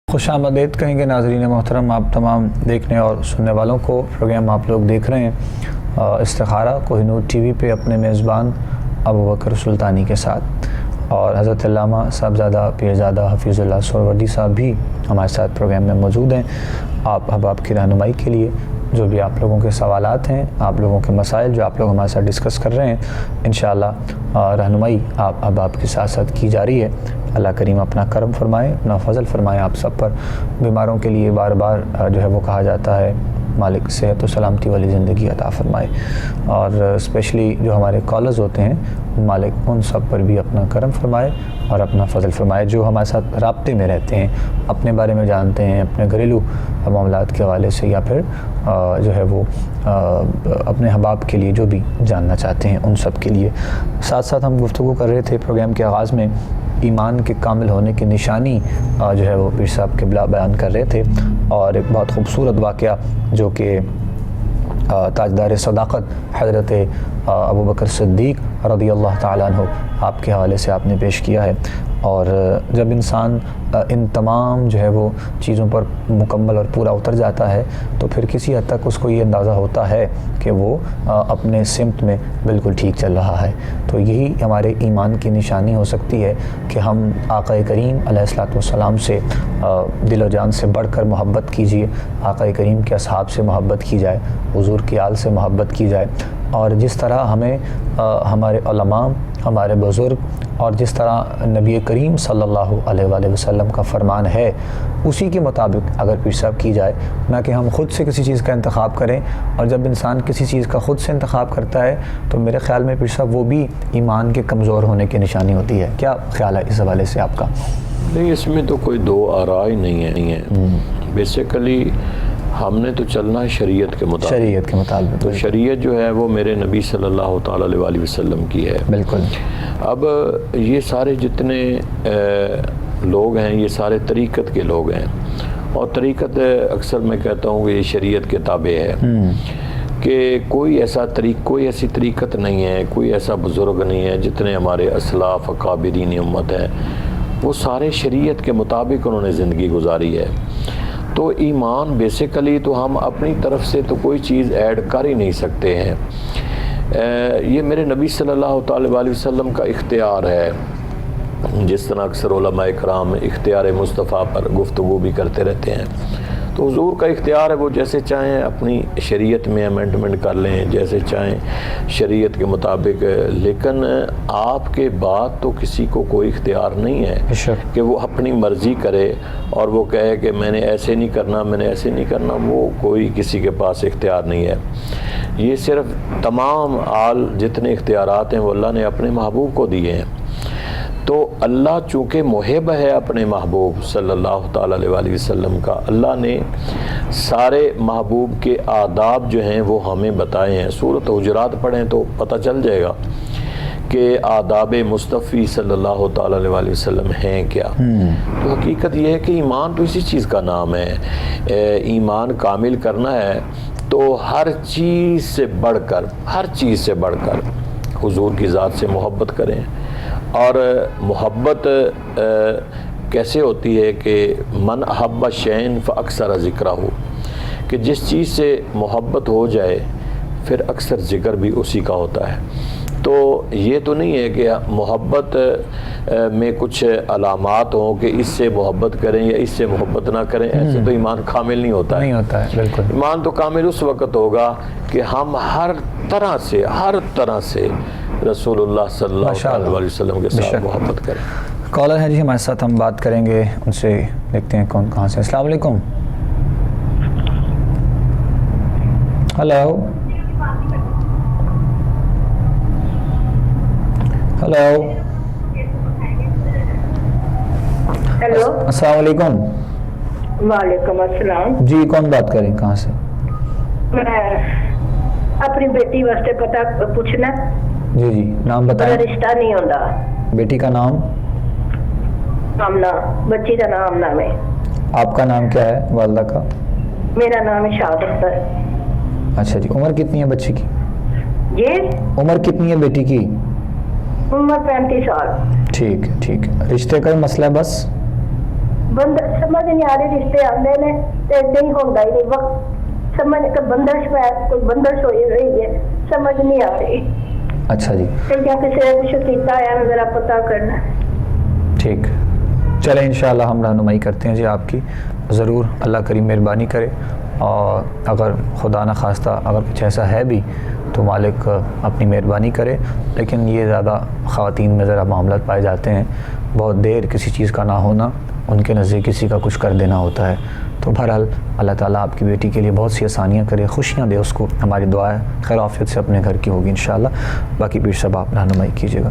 خوش آمدید کہیں گے ناظرین محترم آپ تمام دیکھنے اور سننے والوں کو. پروگرام آپ لوگ دیکھ رہے ہیں استخارہ کوہ نور ٹی وی پہ اپنے میزبان ابوبکر سلطانی کے ساتھ، اور حضرت علامہ صاحبزادہ پیرزادہ حفیظ اللہ سہروردی صاحب بھی ہمارے ساتھ پروگرام میں موجود ہیں. آپ احباب کی رہنمائی کے لیے جو بھی آپ لوگوں کے سوالات ہیں، آپ لوگوں کے مسائل جو آپ لوگ ہمارے ساتھ ڈسکس کر رہے ہیں، انشاءاللہ رہنمائی آپ احباب کے ساتھ ساتھ کی جا رہی ہے. اللہ کریم اپنا کرم فرمائے، اپنا فضل فرمائے آپ سب پر. بیماروں کے لیے بار بار جو ہے وہ کہا جاتا ہے مالک صحت و سلامتی والی زندگی عطا فرمائے، اور اسپیشلی جو ہمارے کالرز ہوتے ہیں مالک ان سب پر بھی اپنا کرم فرمائے اور اپنا فضل فرمائے، جو ہمارے ساتھ رابطے میں رہتے ہیں، اپنے بارے میں جانتے ہیں، اپنے گھریلو معاملات کے حوالے سے، یا پھر جو ہے وہ اپنے احباب کے لیے جو بھی جاننا چاہتے ہیں ان سب کے لیے. ساتھ ساتھ ہم گفتگو کر رہے تھے پروگرام کے آغاز میں ایمان کے کامل ہونے کی نشانی جو ہے وہ پیر صاحب قبلہ بیان کر رہے تھے، اور ایک بہت خوبصورت واقعہ جو کہ تاجدار صداقت حضرت ابوبکر صدیق رضی اللہ تعالیٰ عنہ آپ کے حوالے سے آپ نے پیش کیا ہے. اور جب انسان ان تمام جو ہے وہ چیزوں پر مکمل اور پورا اتر جاتا ہے تو پھر کسی حد تک اس کو یہ اندازہ ہوتا ہے کہ وہ اپنے سمت میں بالکل ٹھیک چل رہا ہے. تو یہی ہمارے ایمان کی نشانی ہو سکتی ہے کہ ہم آقا کریم علیہ الصلوۃ والسلام سے دل و جان سے بڑھ کر محبت کیجیے، آقا کریم کے اصحاب سے محبت کی جائے، حضور کی آل سے محبت کی جائے. اور جس طرح ہمیں ہمارے علماء، ہمارے بزرگ، اور جس طرح نبی کریم صلی اللہ علیہ وآلہ وسلم کا فرمان ہے اسی کے مطابق اگر پیر صاحب کی جائے، نہ کہ ہم خود سے کسی چیز کا انتخاب کریں. اور جب انسان کسی چیز کا خود سے انتخاب کرتا ہے تو میرے خیال میں پیر صاحب وہ بھی ایمان کے کمزور ہونے کی نشانی ہوتی ہے. کیا خیال ہے اس حوالے سے آپ کا؟ نہیں، اس میں تو کوئی دو آراء ہی نہیں ہے. بیسیکلی ہم نے تو چلنا ہے شریعت کے مطابق. تو شریعت جو ہے وہ میرے نبی صلی اللہ تعالیٰ علیہ وآلہ وسلم کی ہے. بالکل. اب یہ سارے جتنے لوگ ہیں یہ سارے طریقت کے لوگ ہیں، اور طریقت اکثر میں کہتا ہوں کہ یہ شریعت کے تابع ہے. کہ کوئی ایسی طریقت نہیں ہے، کوئی ایسا بزرگ نہیں ہے جتنے ہمارے اسلاف اکابرین امت ہیں وہ سارے شریعت کے مطابق انہوں نے زندگی گزاری ہے. تو ایمان بیسیکلی تو ہم اپنی طرف سے تو کوئی چیز ایڈ کر ہی نہیں سکتے ہیں. یہ میرے نبی صلی اللہ تعالی علیہ وسلم کا اختیار ہے. جس طرح اکثر علماء کرام اختیار مصطفیٰ پر گفتگو بھی کرتے رہتے ہیں، تو حضور کا اختیار ہے، وہ جیسے چاہیں اپنی شریعت میں امینڈمنٹ کر لیں، جیسے چاہیں شریعت کے مطابق. لیکن آپ کے بعد تو کسی کو کوئی اختیار نہیں ہے کہ وہ اپنی مرضی کرے اور وہ کہے کہ میں نے ایسے نہیں کرنا، میں نے ایسے نہیں کرنا. وہ کوئی کسی کے پاس اختیار نہیں ہے. یہ صرف تمام جتنے اختیارات ہیں وہ اللہ نے اپنے محبوب کو دیے ہیں. تو اللہ چونکہ محب ہے اپنے محبوب صلی اللہ تعالی علیہ وسلم کا، اللہ نے سارے محبوب کے آداب جو ہیں وہ ہمیں بتائے ہیں. سورۃ حجرات پڑھیں تو پتہ چل جائے گا کہ آداب مصطفی صلی اللہ تعالی علیہ وسلم ہیں کیا. تو حقیقت یہ ہے کہ ایمان تو اسی چیز کا نام ہے. ایمان کامل کرنا ہے تو ہر چیز سے بڑھ کر حضور کی ذات سے محبت کریں. اور محبت کیسے ہوتی ہے کہ من احب شیئن فاکثر ذکرہ، کہ جس چیز سے محبت ہو جائے پھر اکثر ذکر بھی اسی کا ہوتا ہے. تو یہ تو نہیں ہے کہ محبت میں کچھ علامات ہوں کہ اس سے محبت کریں یا اس سے محبت نہ کریں. ایسے تو ایمان کامل نہیں ہوتا ہے. بالکل. ایمان تو کامل اس وقت ہوگا کہ ہم ہر طرح سے رسول اللہ صلی اللہ علیہ وسلم کے ساتھ محبت کریں. کالر ہیں جی ہمارے ساتھ، ہم بات کریں گے ان سے، دیکھتے ہیں کون کہاں سے. السلام علیکم. ہیلو السلام علیکم. وعلیکم السلام. جی کون بات کریں، کہاں سے؟ میں اپنی بیٹی واسطے پتہ پوچھنا. جی نام بتائیں. رشتہ نہیں ہوتا. بیٹی کا نام؟ آمنہ. بچی کا نام آمنہ ہے. آپ کا نام کیا ہے والدہ کا؟ میرا نام ہے شاد اختر. اچھا جی. عمر کتنی ہے بچی کی؟ جی عمر کتنی ہے بیٹی کی؟ عمر 35 سال. ٹھیک ہے. رشتے کا مسئلہ بس سمجھ نہیں آ رہی. رشتے آتے ہیں تو نہیں ہوتا ہی نہیں. وقت سمجھ کہ بندش میں کوئی بندش ہوئی رہی ہے، سمجھ نہیں آ رہی. اچھا جی. کیا کسی نے کچھ کیتا ہے ذرا پتہ کرنا. ٹھیک. چلیں انشاءاللہ ہم رہنمائی کرتے ہیں جی آپ کی. ضرور اللہ کریم مہربانی کرے، اور اگر خدا نہ خواستہ اگر کچھ ایسا ہے بھی تو مالک اپنی مہربانی کرے. لیکن یہ زیادہ خواتین میں ذرا معاملات پائے جاتے ہیں، بہت دیر کسی چیز کا نہ ہونا، ان کے نزدیک کسی کا کچھ کر دینا ہوتا ہے. تو بہرحال اللہ تعالیٰ آپ کی بیٹی کے لیے بہت سی آسانیاں کرے، خوشیاں دے اس کو. ہماری دعا ہے خیر عافیت سے اپنے گھر کی ہوگی انشاءاللہ. باقی پیر صاحب آپ رہنمائی کیجیے گا.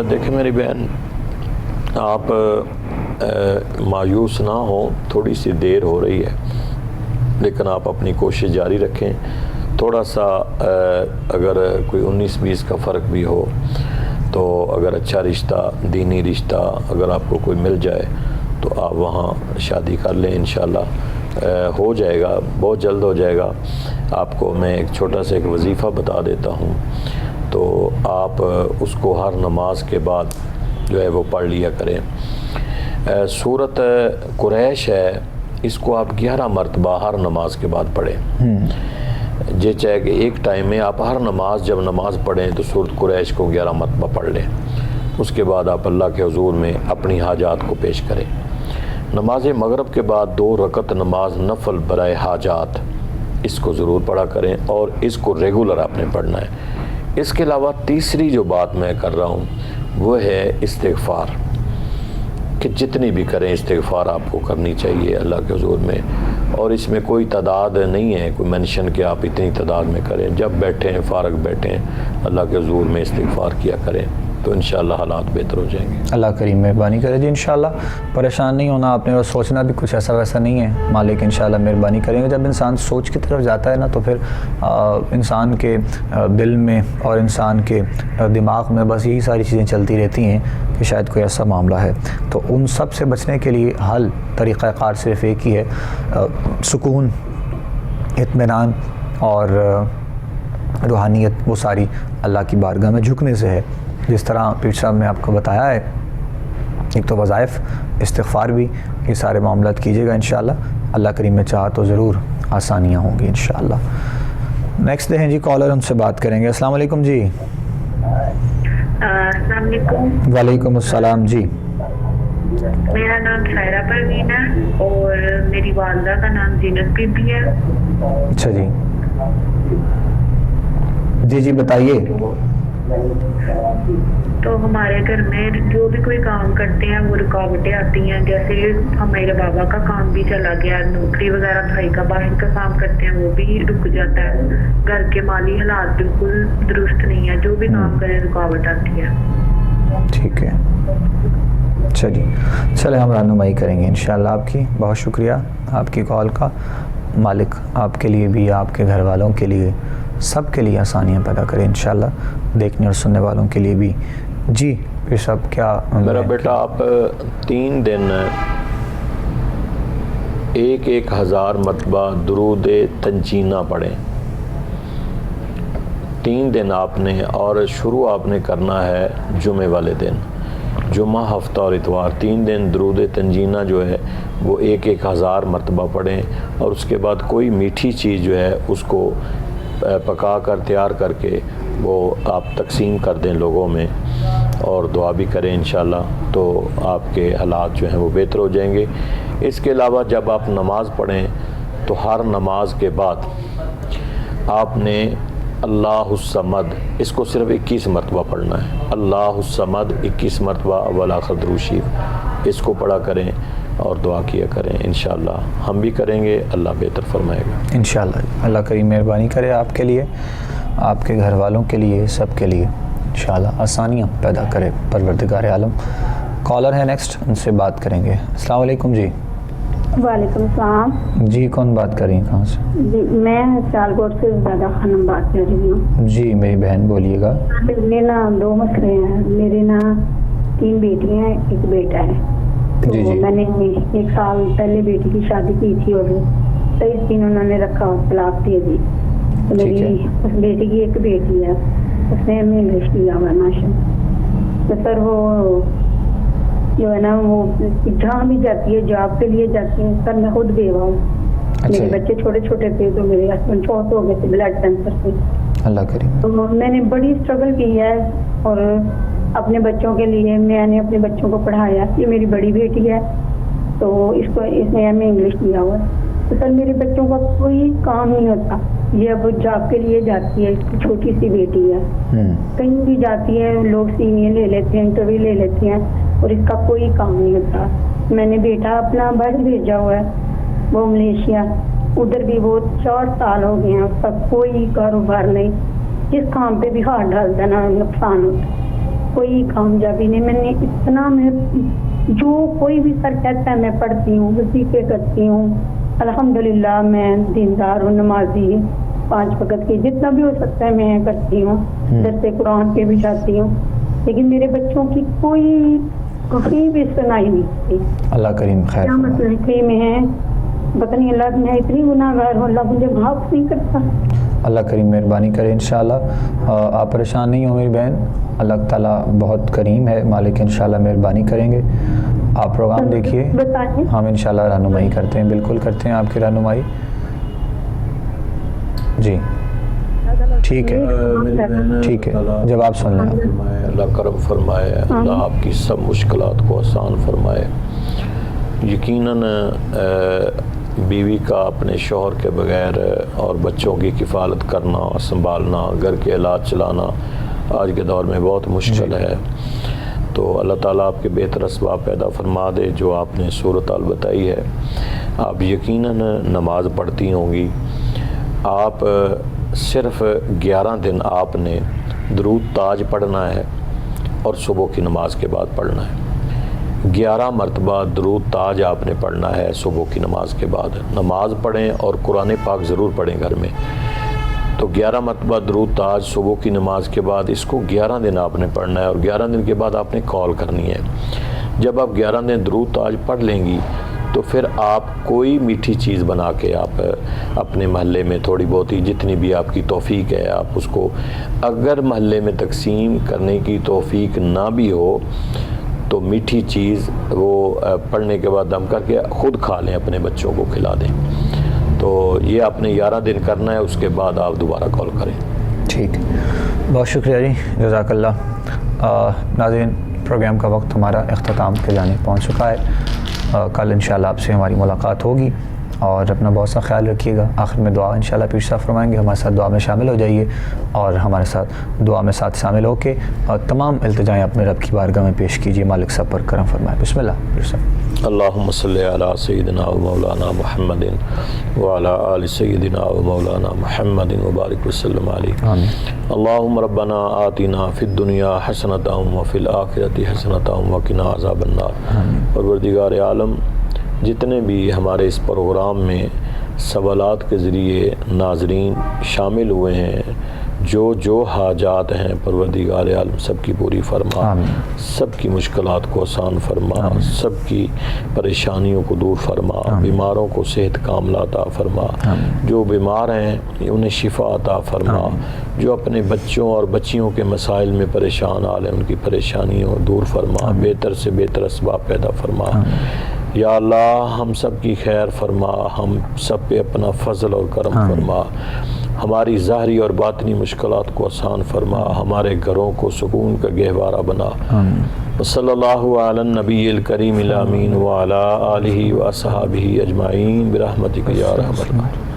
دیکھیں میری بہن، آپ مایوس نہ ہوں. تھوڑی سی دیر ہو رہی ہے لیکن آپ اپنی کوشش جاری رکھیں. تھوڑا سا اگر کوئی 19-20 کا فرق بھی ہو تو اگر اچھا رشتہ، دینی رشتہ اگر آپ کو کوئی مل جائے تو آپ وہاں شادی کر لیں. انشاءاللہ ہو جائے گا، بہت جلد ہو جائے گا. آپ کو میں ایک چھوٹا سا ایک وظیفہ بتا دیتا ہوں، تو آپ اس کو ہر نماز کے بعد جو ہے وہ پڑھ لیا کریں. سورۃ قریش ہے، اس کو آپ 11 مرتبہ ہر نماز کے بعد پڑھیں. یہ چاہے کہ ایک ٹائم میں آپ ہر نماز جب نماز پڑھیں تو سورۃ قریش کو 11 مرتبہ پڑھ لیں. اس کے بعد آپ اللہ کے حضور میں اپنی حاجات کو پیش کریں. نماز مغرب کے بعد 2 رکعت نماز نفل برائے حاجات، اس کو ضرور پڑھا کریں اور اس کو ریگولر آپ نے پڑھنا ہے. اس کے علاوہ تیسری جو بات میں کر رہا ہوں وہ ہے استغفار، کہ جتنی بھی کریں استغفار آپ کو کرنی چاہیے اللہ کے حضور میں. اور اس میں کوئی تعداد نہیں ہے، کوئی منشن کہ آپ اتنی تعداد میں کریں. جب بیٹھیں فارغ بیٹھیں اللہ کے حضور میں استغفار کیا کریں تو انشاءاللہ حالات بہتر ہو جائیں گے. اللہ کریم مہربانی کرے جی. انشاءاللہ پریشان نہیں ہونا آپ نے، اور سوچنا بھی کچھ ایسا ویسا نہیں ہے. مالک انشاءاللہ مہربانی کریں گے. جب انسان سوچ کی طرف جاتا ہے نا تو پھر انسان کے دل میں اور انسان کے دماغ میں بس یہی ساری چیزیں چلتی رہتی ہیں کہ شاید کوئی ایسا معاملہ ہے. تو ان سب سے بچنے کے لیے حل طریقہ کار صرف ایک ہی ہے، سکون، اطمینان اور روحانیت. وہ ساری اللہ کی بارگاہ میں جھکنے سے ہے. جس طرح پیر صاحب نے آپ کو بتایا ہے ایک تو وظائف، استغفار بھی، یہ سارے معاملات کیجیے گا انشاءاللہ. اللہ کریم میں چاہا تو ضرور آسانیاں ہوں گی انشاءاللہ. نیکسٹ ہیں جی کالر، ان سے بات کریں گے. السلام علیکم جی. السلام علیکم. وعلیکم السلام جی. میرا نام سائرہ پروین ہے اور میری والدہ کا نام زینت بی بی ہے. اچھا جی جی جی بتائیے. تو ہمارے گھر میں جو بھی کوئی کام کرتے ہیں وہ رکاوٹیں آتی ہیں. جیسے ہمارے بابا کا کام بھی چلا گیا، نوکری وغیرہ بھائی کا باہر کا کام کرتے ہیں وہ بھی رک جاتا ہے. گھر کے مالی حالات بالکل درست نہیں ہے، جو بھی کام کریں رکاوٹ آتی ہے. ٹھیک ہے چلیے، چلے ہم رہنمائی کریں گے انشاءاللہ آپ کی. بہت شکریہ آپ کی کال کا. مالک آپ کے لیے بھی، آپ کے گھر والوں کے لیے، سب کے لیے آسانیاں پیدا کریں انشاءاللہ، دیکھنے اور سننے والوں کے لیے بھی. جی یہ سب کیا میرا بیٹا، آپ 3 دن 1000 مرتبہ درود تنجینہ پڑھیں. 3 دن آپ نے، اور شروع آپ نے کرنا ہے جمعے والے دن، جمعہ، ہفتہ اور اتوار. 3 دن درود تنجینہ جو ہے وہ 1000 مرتبہ پڑھیں. اور اس کے بعد کوئی میٹھی چیز جو ہے اس کو پکا کر تیار کر کے وہ آپ تقسیم کر دیں لوگوں میں، اور دعا بھی کریں انشاءاللہ، تو آپ کے حالات جو ہیں وہ بہتر ہو جائیں گے. اس کے علاوہ جب آپ نماز پڑھیں تو ہر نماز کے بعد آپ نے اللہ الصمد، اس کو صرف 21 مرتبہ پڑھنا ہے. اللہ الصمد 21 مرتبہ اول آخر درود شریف، اس کو پڑھا کریں اور دعا کیا کریں. انشاءاللہ ہم بھی کریں گے، اللہ بہتر فرمائے گا انشاءاللہ. اللہ کریم مہربانی کرے آپ کے لیے، آپ کے گھر والوں کے لیے، سب کے لیے انشاءاللہ آسانیاں پیدا کرے پروردگار عالم. کالر ہے نیکسٹ، ان سے بات کریں گے. السلام علیکم جی. وعلیکم السلام. جی کون بات کر رہی ہیں، کہاں سے؟ جی میں سیالکوٹ سے زیادہ خانم بات کر رہی ہوں. جی میری بہن بولیے گا. میرے نا 2 مسئلے ہیں. میرے نا 3 بیٹیاں ہیں، 1 بیٹا ہے. تو جی جی. میں نے 1 سال پہلے بیٹی کی شادی کی تھی اور 23 دن انہوں نے رکھا، طلاق دے دی. تو میری اس بیٹی کی 1 بیٹی ہے، اس نے ہمیں انگلش لیا ہوا ماشاء. تو سر وہ جو ہے نا وہ جہاں بھی جاتی ہے، جاب کے لیے جاتی ہے. سر میں خود بیوہ ہوں. میرے بچے چھوٹے چھوٹے تھے تو میرے ہسبینڈ فوت ہو گئے تھے بلڈ کینسر سے. اللہ کریم. تو میں نے بڑی اسٹرگل کی ہے اور اپنے بچوں کے لیے میں نے اپنے بچوں کو پڑھایا. یہ میری بڑی بیٹی ہے تو اس نے ہمیں انگلش لیا ہوا. تو سر میرے بچوں کا کوئی کام نہیں ہوتا. یہ اب جاب کے لیے جاتی ہے، چھوٹی سی بیٹی ہے، کہیں بھی جاتی ہے، لوگ سینئر لے لیتے ہیں، انٹرویو لے لیتے ہیں اور اس کا کوئی کام نہیں ہوتا. میں نے بیٹا اپنا باہر بھیجا ہوا ہے، وہ ملیشیا. ادھر بھی وہ 4 سال ہو گئے ہیں، اس کا کوئی کاروبار نہیں. جس کام پہ بھی ہاتھ ڈال دینا نقصان ہوتا، کوئی کامیابی نہیں. میں نے اتنا، میں جو کوئی بھی سر کہتا ہے میں پڑھتی ہوں، وظیفے کرتی ہوں، الحمدللہ میں دیندار ہوں، نمازی، 5 وقت کی جتنا بھی ہو سکتا ہے میں کرتی ہوں. درس قرآن پہ بھی جاتی ہوں، لیکن میرے بچوں کی کوئی بھی سنائی نہیں تھی. اللہ کریم خیر. کیا مسئلے میں ہے پتہ نہیں. اللہ میں اتنی گناہ گار ہوں، اللہ مجھے معاف نہیں کرتا. اللہ کریم مہربانی کرے انشاءاللہ. آپ پریشان نہیں ہو میری بہن، اللہ تعالیٰ بہت کریم ہے، مالک انشاءاللہ مہربانی کریں گے. آپ پروگرام دیکھیے، ہم انشاءاللہ رہنمائی کرتے ہیں، بالکل کرتے ہیں آپ کی رہنمائی. جی ٹھیک ہے ٹھیک ہے، جب آپ سن لیں. اللہ کرم فرمائے، اللہ آپ کی سب مشکلات کو آسان فرمائے. یقیناً بیوی کا اپنے شوہر کے بغیر اور بچوں کی کفالت کرنا، سنبھالنا، گھر کے علاج چلانا آج کے دور میں بہت مشکل ہے. تو اللہ تعالیٰ آپ کے بہتر اسباب پیدا فرما دے. جو آپ نے صورتحال بتائی ہے، آپ یقیناً نماز پڑھتی ہوں گی. آپ صرف 11 دن آپ نے درود تاج پڑھنا ہے اور صبح کی نماز کے بعد پڑھنا ہے. 11 مرتبہ درود تاج آپ نے پڑھنا ہے صبح کی نماز کے بعد. نماز پڑھیں اور قرآن پاک ضرور پڑھیں گھر میں. تو 11 مرتبہ درود تاج صبح کی نماز کے بعد، اس کو 11 دن آپ نے پڑھنا ہے اور 11 دن کے بعد آپ نے کال کرنی ہے. جب آپ 11 دن درود تاج پڑھ لیں گی تو پھر آپ کوئی میٹھی چیز بنا کے آپ اپنے محلے میں تھوڑی بہت ہی جتنی بھی آپ کی توفیق ہے آپ اس کو، اگر محلے میں تقسیم کرنے کی توفیق نہ بھی ہو تو میٹھی چیز وہ پڑھنے کے بعد دم کر کے خود کھا لیں، اپنے بچوں کو کھلا دیں. تو یہ آپ نے 11 دن کرنا ہے، اس کے بعد آپ دوبارہ کال کریں. ٹھیک، بہت شکریہ جی، جزاک اللہ. ناظرین، پروگرام کا وقت ہمارا اختتام کے جانب پہنچ چکا ہے. کل انشاءاللہ آپ سے ہماری ملاقات ہوگی، اور اپنا بہت سا خیال رکھیے گا. آخر میں دعا انشاءاللہ پیر صاحب فرمائیں گے، ہمارے ساتھ دعا میں شامل ہو جائیے، اور ہمارے ساتھ دعا میں ساتھ شامل ہو کے تمام التجائیں اپنے رب کی بارگاہ میں پیش کیجیے. مالک صاحب پر کرم فرمائے. بسم اللہ پیر صاحب. اللہم صلی علی سیدنا و مولانا محمد وعلی آل سیدنا و مولانا محمد وبارک وسلم علیہ. آمین. اللہم ربنا آتنا فی الدنیا حسنۃ وفی الآخرۃ حسنۃ وقنا عذاب النار. پروردگار عالم، جتنے بھی ہمارے اس پروگرام میں سوالات کے ذریعے ناظرین شامل ہوئے ہیں، جو حاجات ہیں پروردگار عالم سب کی پوری فرما، آمین. سب کی مشکلات کو آسان فرما، آمین. سب کی پریشانیوں کو دور فرما، آمین. بیماروں کو صحت کاملہ عطا فرما، آمین. جو بیمار ہیں انہیں شفا عطا فرما، آمین. جو اپنے بچوں اور بچیوں کے مسائل میں پریشان حال ہیں ان کی پریشانیوں دور فرما، آمین. بہتر سے بہتر اسباب پیدا فرما. آمین. یا اللہ ہم سب کی خیر فرما، ہم سب پہ اپنا فضل اور کرم آمین. فرما، ہماری ظاہری اور باطنی مشکلات کو آسان فرما، ہمارے گھروں کو سکون کا گہوارہ بنا. آمین. صلی اللہ علی النبی الکریم الامین وعلی آلہ واصحابہ اجمعین برحمتک یا ارحم الراحمین.